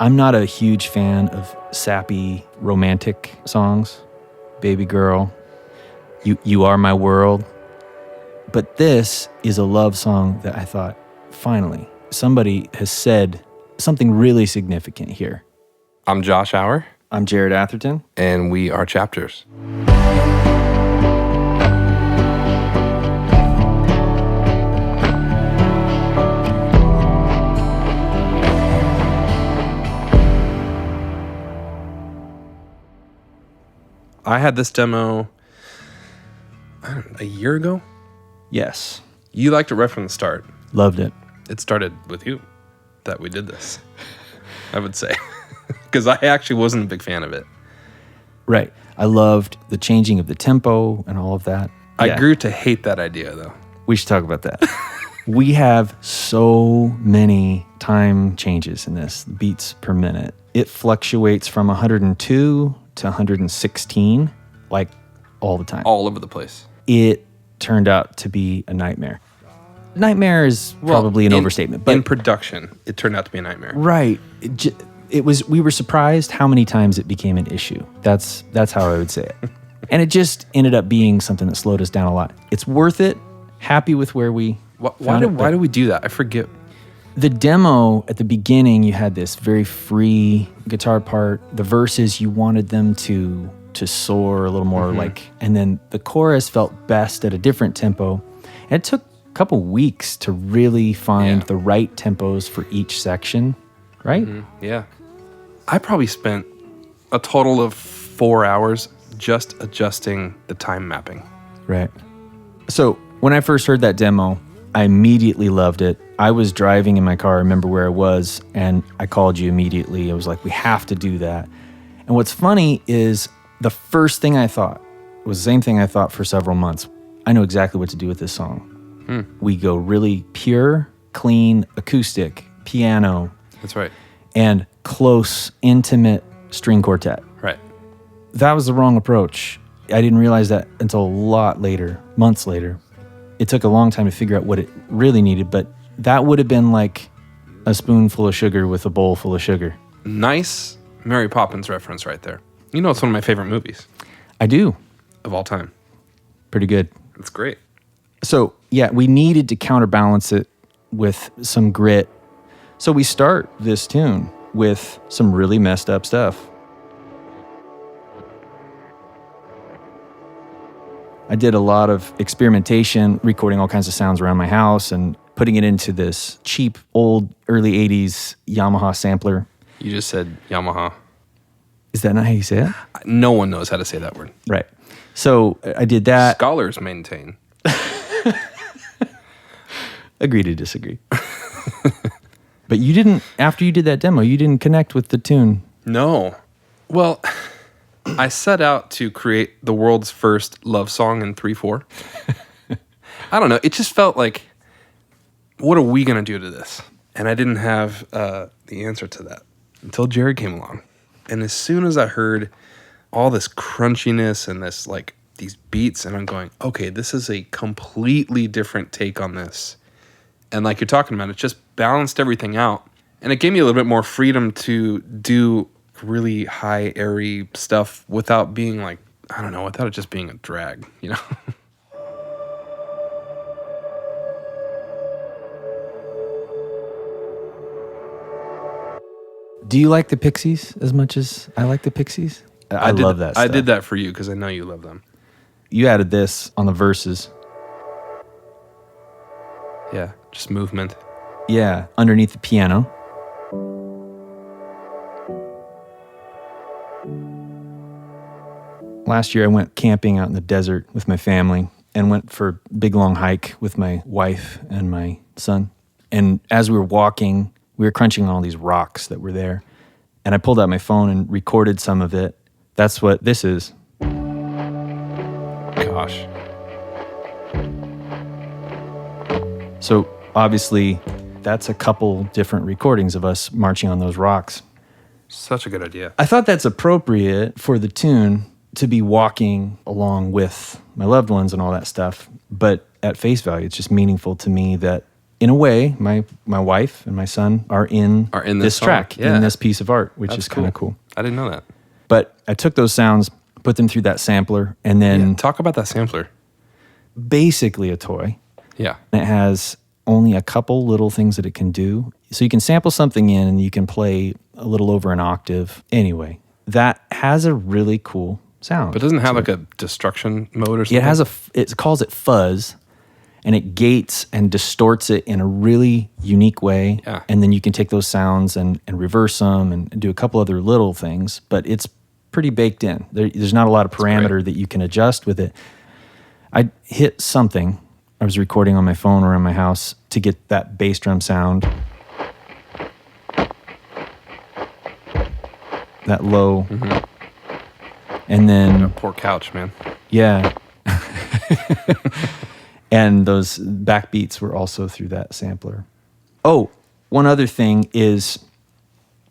I'm not a huge fan of sappy romantic songs. Baby girl, you are my world. But this is a love song that I thought, finally, somebody has said something really significant here. I'm Josh Auer. I'm Jerad Atherton. And we are Chapters. I had this demo, a year ago? Yes. You liked it right from the start. Loved it. It started with you that we did this, I would say. Because I actually wasn't a big fan of it. Right. I loved the changing of the tempo and all of that. I grew to hate that idea, though. We should talk about that. We have so many time changes in this, beats per minute. It fluctuates from 102 to 116, like all the time. All over the place. It turned out to be a nightmare. Nightmare is probably an overstatement. But in production, it turned out to be a nightmare. Right. It was. We were surprised how many times it became an issue. That's how I would say it. And it just ended up being something that slowed us down a lot. It's worth it. Happy with where we Why do we do that? I forget. The demo at the beginning, you had this very free guitar part. The verses, you wanted them to soar a little more and then the chorus felt best at a different tempo. And it took a couple weeks to really find the right tempos for each section, right? Mm-hmm. Yeah. I probably spent a total of 4 hours just adjusting the time mapping. Right. So when I first heard that demo, I immediately loved it. I was driving in my car, I remember where I was, and I called you immediately. I was like, we have to do that. And what's funny is the first thing I thought was the same thing I thought for several months. I know exactly what to do with this song. We go really pure, clean, acoustic, piano. That's right. And close, intimate string quartet. Right. That was the wrong approach. I didn't realize that until a lot later, months later. It took a long time to figure out what it really needed, but that would have been like a spoonful of sugar with a bowl full of sugar. Nice Mary Poppins reference right there. You know, it's one of my favorite movies. I do. Of all time. Pretty good. It's great. So, yeah, we needed to counterbalance it with some grit. So we start this tune with some really messed up stuff. I did a lot of experimentation, recording all kinds of sounds around my house and putting it into this cheap, old, early 80s Yamaha sampler. You just said Yamaha. Is that not how you say it? No one knows how to say that word. Right. So I did that. Scholars maintain. Agree to disagree. But you didn't, after you did that demo, you didn't connect with the tune. No. Well, I set out to create the world's first love song in 3/4. I don't know. It just felt like, what are we going to do to this? And I didn't have the answer to that until Jerad came along. And as soon as I heard all this crunchiness and this, like, these beats, and I'm going, okay, this is a completely different take on this. And like you're talking about, it just balanced everything out. And it gave me a little bit more freedom to do really high, airy stuff without being like, I don't know, without it just being a drag, you know? Do you like the Pixies as much as I like the Pixies? I love that stuff. I did that for you because I know you love them. You added this on the verses. Yeah, just movement. Yeah, underneath the piano. Last year I went camping out in the desert with my family and went for a big long hike with my wife and my son. And as we were walking, we were crunching on all these rocks that were there. And I pulled out my phone and recorded some of it. That's what this is. Gosh. So obviously, that's a couple different recordings of us marching on those rocks. Such a good idea. I thought that's appropriate for the tune to be walking along with my loved ones and all that stuff. But at face value, it's just meaningful to me that in a way, my wife and my son are in this song. track, Yeah. in this piece of art, which That's is kind of cool. I didn't know that. But I took those sounds, put them through that sampler, and then Talk about that sampler. basically a toy. Yeah. It has only a couple little things that it can do. So you can sample something in and you can play a little over an octave. Anyway, that has a really cool sound. But it doesn't have like a destruction mode or something? It has it calls it fuzz, and it gates and distorts it in a really unique way. Yeah. And then you can take those sounds and reverse them and do a couple other little things, but it's pretty baked in. There's not a lot of parameter that you can adjust with it. I hit something. I was recording on my phone around my house to get that bass drum sound. That low. And then... That poor couch, man. Yeah. And those backbeats were also through that sampler. Oh, one other thing is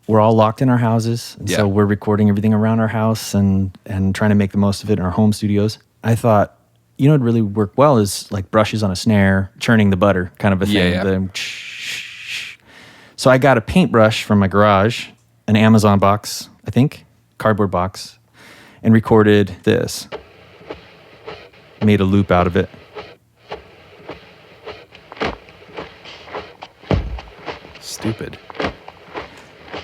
we're all locked in our houses. And so we're recording everything around our house and trying to make the most of it in our home studios. I thought, it'd really work well is like brushes on a snare, churning the butter kind of a thing. Yeah. So I got a paintbrush from my garage, an Amazon box, I think, cardboard box, and recorded this. Made a loop out of it. Stupid.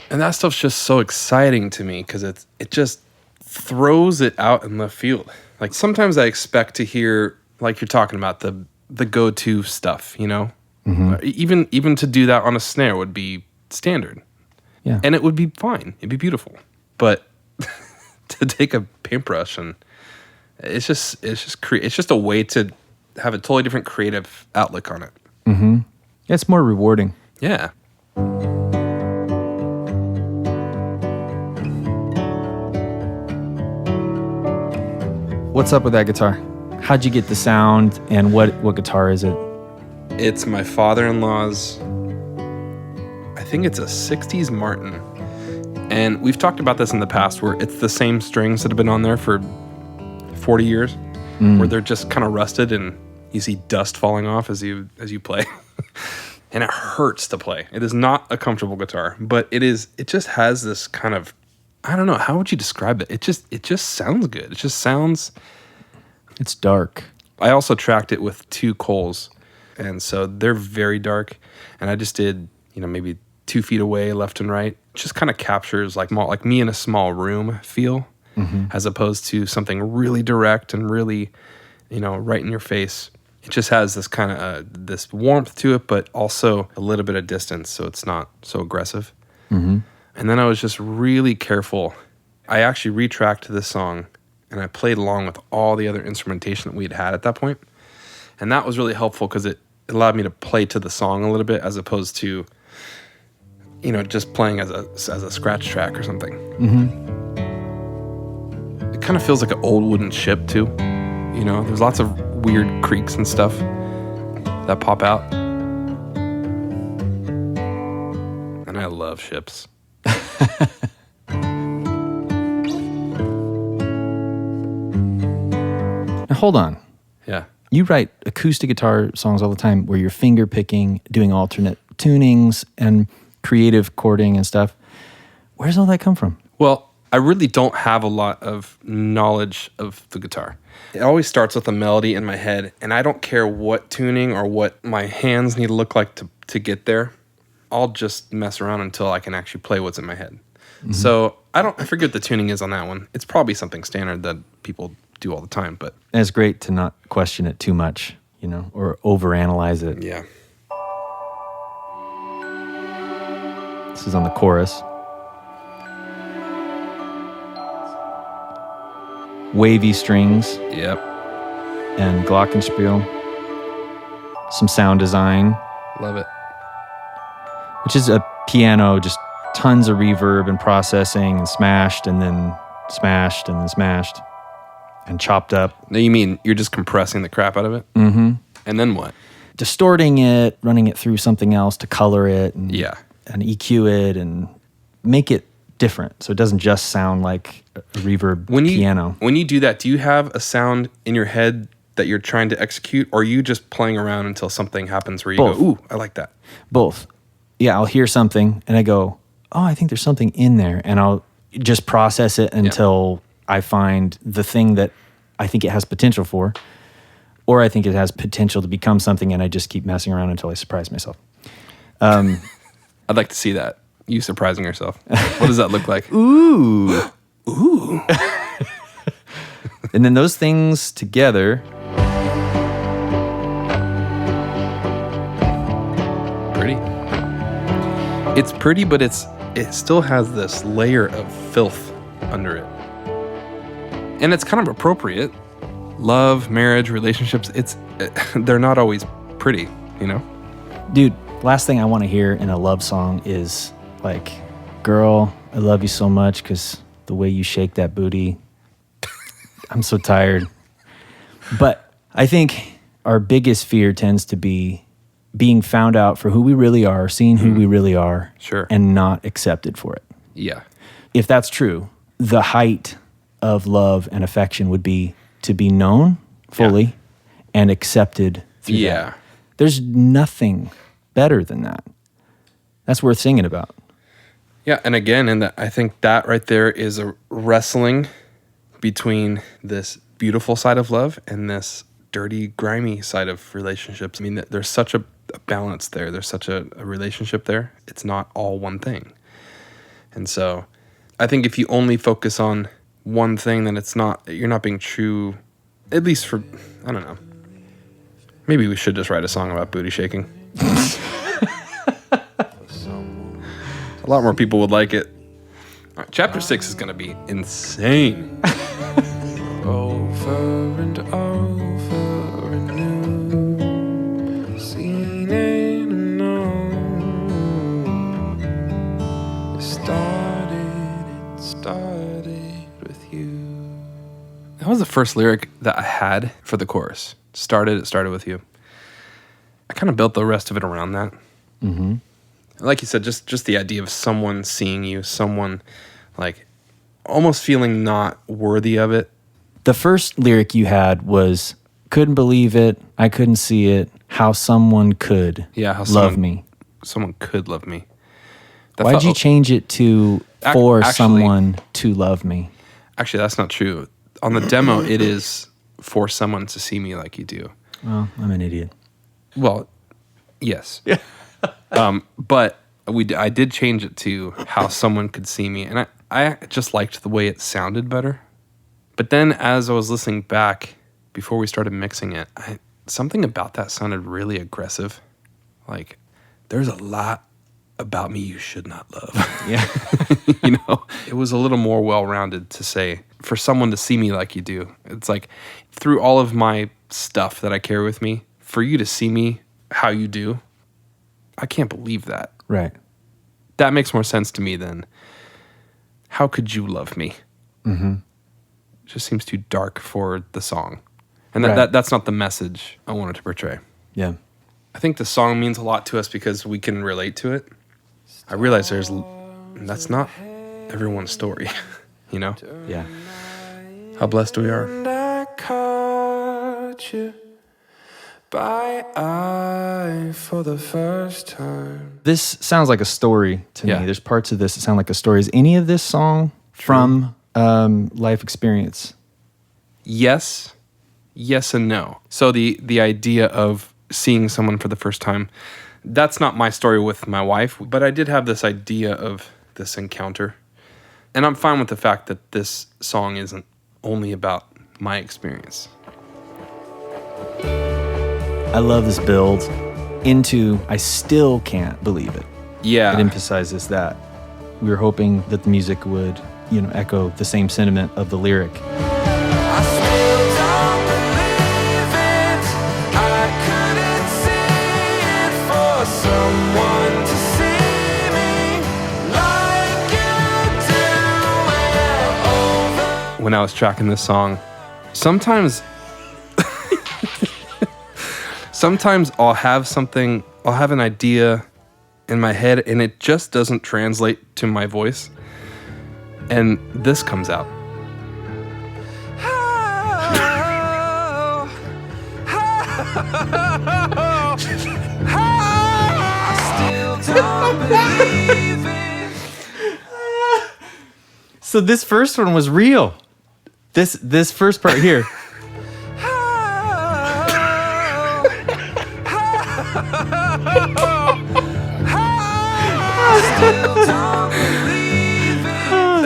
And that stuff's just so exciting to me because it just throws it out in left field. Like sometimes I expect to hear, like you're talking about, the go-to stuff, Even to do that on a snare would be standard. Yeah. And it would be fine. It'd be beautiful. But to take a paintbrush and it's just a way to have a totally different creative outlook on it. Mm-hmm. It's more rewarding. Yeah. What's up with that guitar? How'd you get the sound, and what guitar is it? It's my father-in-law's, I think it's a 60s Martin. And we've talked about this in the past where it's the same strings that have been on there for 40 years, where they're just kind of rusted and you see dust falling off as you play. And it hurts to play. It is not a comfortable guitar, but it just has this kind of, I don't know, how would you describe it? It just sounds good. It just sounds... It's dark. I also tracked it with 2 Coles, and so they're very dark. And I just did, maybe 2 feet away, left and right. It just kind of captures like me in a small room feel, as opposed to something really direct and really, right in your face. It just has this kind of this warmth to it, but also a little bit of distance, so it's not so aggressive. Mm-hmm. And then I was just really careful. I actually retracked this song, and I played along with all the other instrumentation that we had at that point. And that was really helpful because it allowed me to play to the song a little bit as opposed to, just playing as a scratch track or something. Mm-hmm. It kind of feels like an old wooden ship too. There's lots of weird creaks and stuff that pop out. And I love ships. Now, hold on. Yeah. You write acoustic guitar songs all the time where you're finger picking, doing alternate tunings and creative chording and stuff. Where does all that come from? Well, I really don't have a lot of knowledge of the guitar. It always starts with a melody in my head, and I don't care what tuning or what my hands need to look like to get there. I'll just mess around until I can actually play what's in my head. Mm-hmm. So I forget what the tuning is on that one. It's probably something standard that people do all the time, but and it's great to not question it too much, or overanalyze it. Yeah. This is on the chorus. Wavy strings. Yep. And glockenspiel. Some sound design. Love it. Which is a piano, just tons of reverb and processing and smashed and then smashed and then smashed and chopped up. Now you mean you're just compressing the crap out of it? Mm-hmm. And then what? Distorting it, running it through something else to color it and EQ it and make it different. So it doesn't just sound like a reverb piano. When you do that, do you have a sound in your head that you're trying to execute, or are you just playing around until something happens where you Both. go, ooh, I like that? Both. Yeah, I'll hear something and I go, oh, I think there's something in there. And I'll just process it until I find the thing that I think it has potential for, or I think it has potential to become something, and I just keep messing around until I surprise myself. I'd like to see that. You surprising yourself. What does that look like? Ooh. Ooh. And then those things together. Pretty. It's pretty, but it still has this layer of filth under it. And it's kind of appropriate. Love, marriage, relationships, they're not always pretty, you know? Dude, last thing I want to hear in a love song is like, girl, I love you so much because the way you shake that booty, I'm so tired. But I think our biggest fear tends to be being found out for who we really are, seeing who we really are, Sure. and not accepted for it. Yeah. If that's true, the height of love and affection would be to be known fully and accepted through that. There's nothing better than that. That's worth singing about. Yeah, and again, I think that right there is a wrestling between this beautiful side of love and this dirty, grimy side of relationships. I mean, there's such a balance there. There's such a relationship there. It's not all one thing. And so I think if you only focus on one thing, then you're not being true, at least for, I don't know. Maybe we should just write a song about booty shaking. A lot more people would like it. All right, chapter 6 is going to be insane. Over and over anew, seen and known. It started with you. That was the first lyric that I had for the chorus. It started with you. I kind of built the rest of it around that. Mm-hmm. Like you said, just the idea of someone seeing you, someone like almost feeling not worthy of it. The first lyric you had was, couldn't believe it, I couldn't see it, how someone could love me. Someone could love me. Why'd you change it to for someone to love me? Actually, that's not true. On the demo, it is for someone to see me like you do. Well, I'm an idiot. Well, yes. Yeah. But I did change it to how someone could see me, and I just liked the way it sounded better. But then as I was listening back before we started mixing it, something about that sounded really aggressive. Like, there's a lot about me you should not love. Yeah. You know, it was a little more well-rounded to say, for someone to see me like you do. It's like, through all of my stuff that I carry with me, for you to see me how you do, I can't believe that. Right. That makes more sense to me than, how could you love me? Mm-hmm. It just seems too dark for the song. And Right. that's not the message I wanted to portray. Yeah. I think the song means a lot to us because we can relate to it. I realize that's not everyone's story, you know? Yeah. How blessed we are. And I caught you by eye for the first time. This sounds like a story to Yeah. me. There's parts of this that sound like a story. Is any of this song from life experience? Yes and no. So the idea of seeing someone for the first time, that's not my story with my wife, but I did have this idea of this encounter. And I'm fine with the fact that this song isn't only about my experience. I love this build into I still can't believe it. Yeah. It emphasizes that. We were hoping that the music would, echo the same sentiment of the lyric. I still don't believe it. I couldn't see it for someone to see me like you do. When I was tracking this song, sometimes I'll have an idea in my head and it just doesn't translate to my voice. And this comes out. Oh, Still don't believe it. So this first one was real. This first part here.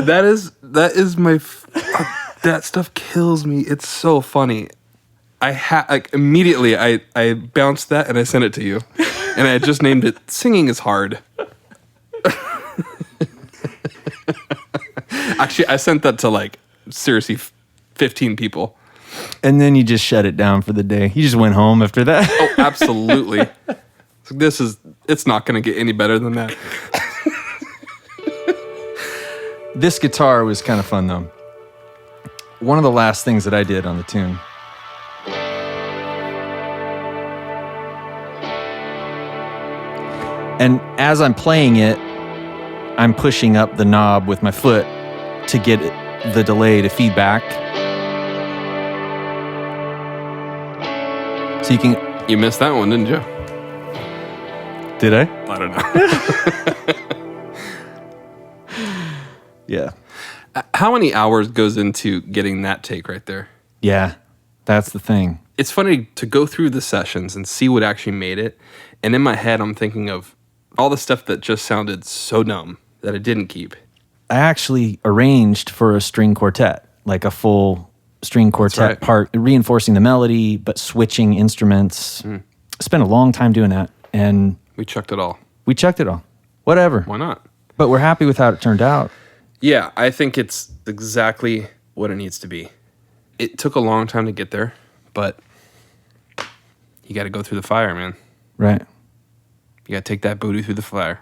That is my that stuff kills me. It's so funny. Immediately I bounced that and I sent it to you. And I just named it Singing is Hard. Actually, I sent that to seriously 15 people. And then you just shut it down for the day. You just went home after that. Oh, absolutely. It's not going to get any better than that. This guitar was kind of fun, though. One of the last things that I did on the tune. And as I'm playing it, I'm pushing up the knob with my foot to get the delay to feedback. So you can... You missed that one, didn't you? Did I? I don't know. Yeah. How many hours goes into getting that take right there? Yeah, that's the thing. It's funny to go through the sessions and see what actually made it. And in my head, I'm thinking of all the stuff that just sounded so dumb that I didn't keep. I actually arranged for a string quartet, like a full string quartet right. part, reinforcing the melody, but switching instruments. Spent a long time doing that, and We chucked it all. we chucked it all. Whatever. Why not? But we're happy with how it turned out. Yeah, I think it's exactly what it needs to be. It took a long time to get there, but you got to go through the fire, man. Right. You got to take that booty through the fire.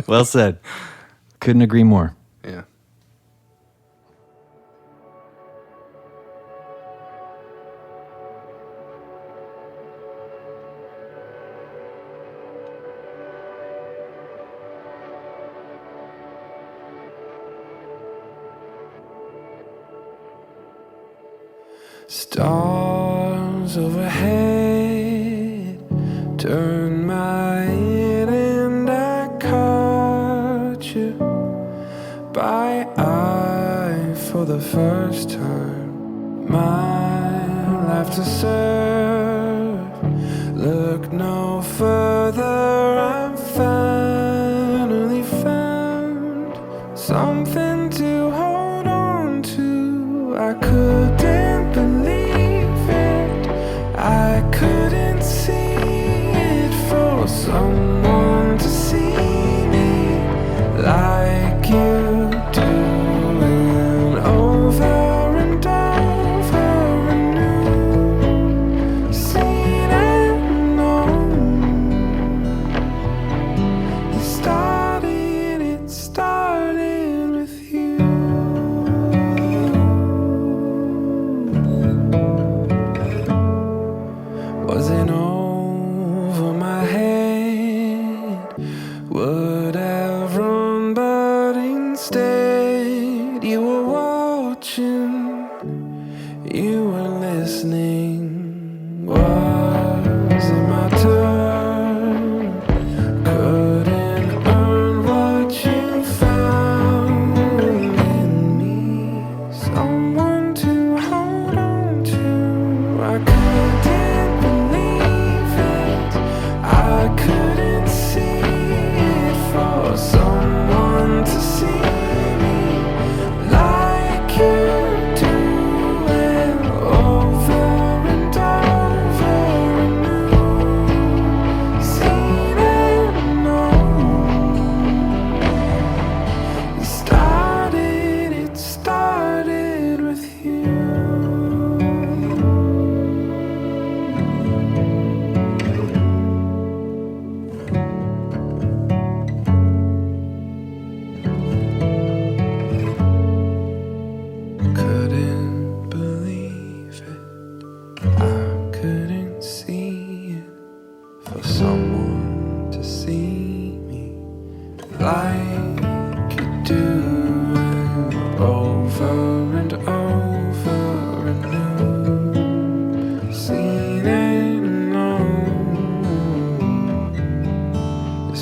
Well said. Couldn't agree more. Yeah. Stars overhead, turn my head and I caught you by eye for the first time. My life to serve, look no further, I'm finally found something to hold on to. I couldn't believe it, I couldn't see it, for someone to see me like you do, and over and over anew, seen and known. It started with you. Wasn't over my head, would have run, but instead you were watching, you were listening. Wasn't my turn, couldn't earn what you found in me, someone to hold on to. I couldn't believe it, I couldn't see it, for someone to see me like you do, and over and over anew, seen and known. It started with you. Couldn't believe it, I couldn't see it, for someone to see me like you do, and over and over anew, see It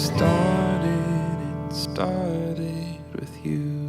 started with you.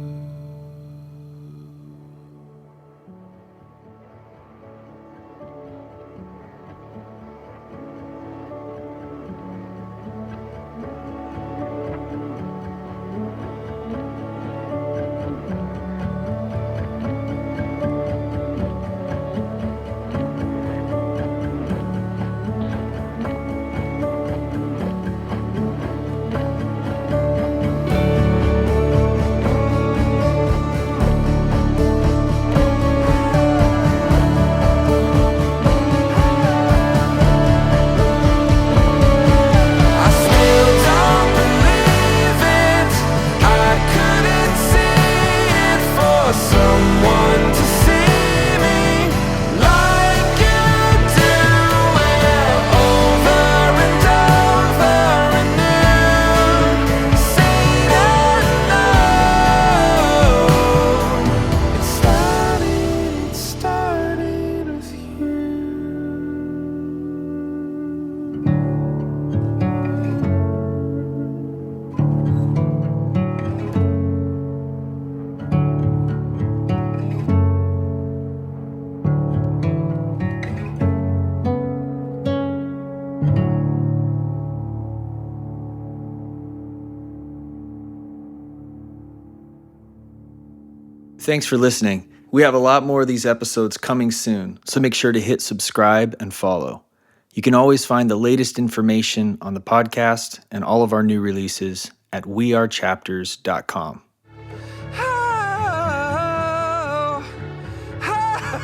Thanks for listening. We have a lot more of these episodes coming soon, so make sure to hit subscribe and follow. You can always find the latest information on the podcast and all of our new releases at wearechapters.com. Oh, oh,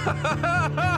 oh, oh.